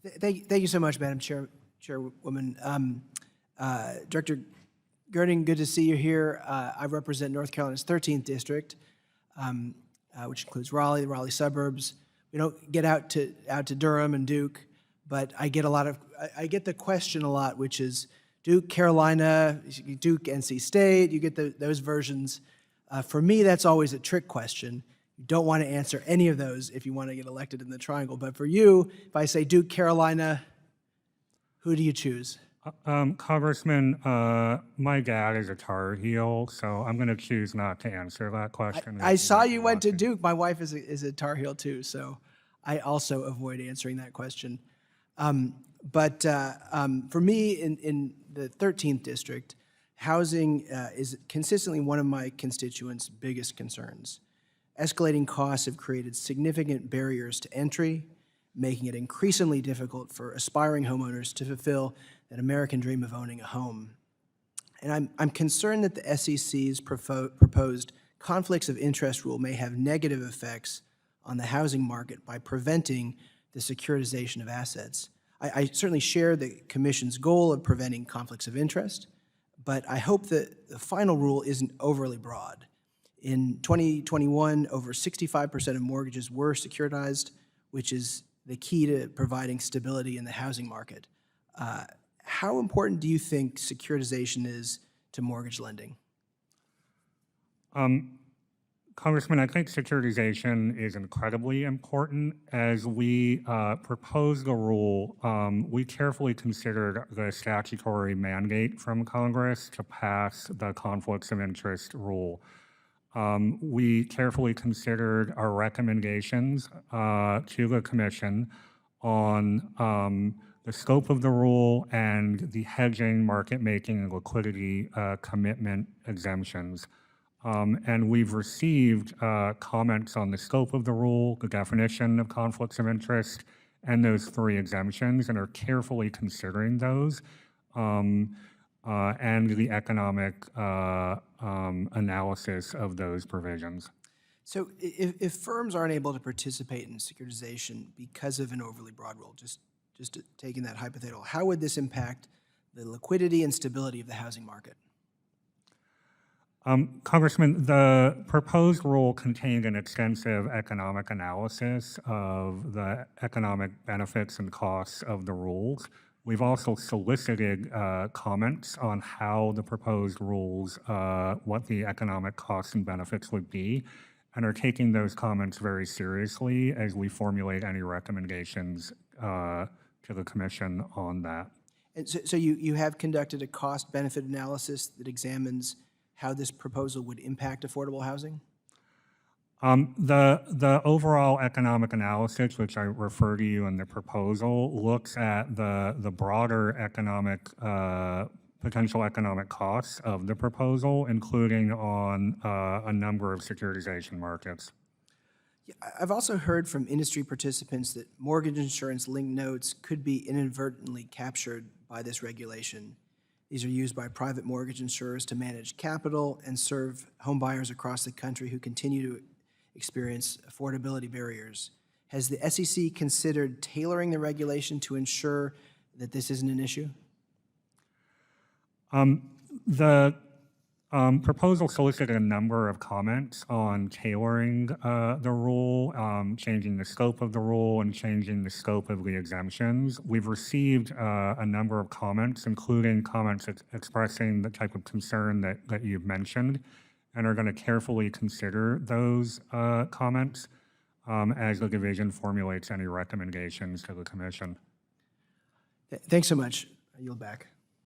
Thank you so much, Madam Chairwoman. Director Gerding, good to see you here. I represent North Carolina's 13th district, which includes Raleigh, the Raleigh suburbs. We don't get out to Durham and Duke, but I get the question a lot, which is Duke, Carolina, Duke, NC State. You get those versions. For me, that's always a trick question. You don't want to answer any of those if you want to get elected in the triangle. But for you, if I say Duke, Carolina, who do you choose? Congressman, my dad is a Tar Heel, so I'm going to choose not to answer that question. I saw you went to Duke. My wife is a Tar Heel too, so I also avoid answering that question. But for me, in the 13th district, housing is consistently one of my constituents' biggest concerns. Escalating costs have created significant barriers to entry, making it increasingly difficult for aspiring homeowners to fulfill that American dream of owning a home. And I'm concerned that the SEC's proposed conflicts of interest rule may have negative effects on the housing market by preventing the securitization of assets. I certainly share the Commission's goal of preventing conflicts of interest, but I hope that the final rule isn't overly broad. In 2021, over 65% of mortgages were securitized, which is the key to providing stability in the housing market. How important do you think securitization is to mortgage lending? Congressman, I think securitization is incredibly important. As we proposed the rule, we carefully considered the statutory mandate from Congress to pass the conflicts of interest rule. We carefully considered our recommendations to the Commission on the scope of the rule and the hedging, market making, and liquidity commitment exemptions. And we've received comments on the scope of the rule, the definition of conflicts of interest, and those 3 exemptions, and are carefully considering those and the economic analysis of those provisions. So if firms aren't able to participate in securitization because of an overly broad rule, just taking that hypothetical, how would this impact the liquidity and stability of the housing market? Congressman, the proposed rule contained an extensive economic analysis of the economic benefits and costs of the rules. We've also solicited comments on how the proposed rules, what the economic costs and benefits would be, and are taking those comments very seriously as we formulate any recommendations to the Commission on that. And so you have conducted a cost-benefit analysis that examines how this proposal would impact affordable housing? The overall economic analysis, which I refer to you in the proposal, looks at the broader economic, potential economic costs of the proposal, including on a number of securitization markets. Yeah, I've also heard from industry participants that mortgage insurance-linked notes could be inadvertently captured by this regulation. These are used by private mortgage insurers to manage capital and serve home buyers across the country who continue to experience affordability barriers. Has the SEC considered tailoring the regulation to ensure that this isn't an issue? The proposal solicited a number of comments on tailoring the rule, changing the scope of the rule, and changing the scope of the exemptions. We've received a number of comments, including comments expressing the type of concern that you've mentioned, and are going to carefully consider those comments as the division formulates any recommendations to the Commission. Thanks so much. I yield back.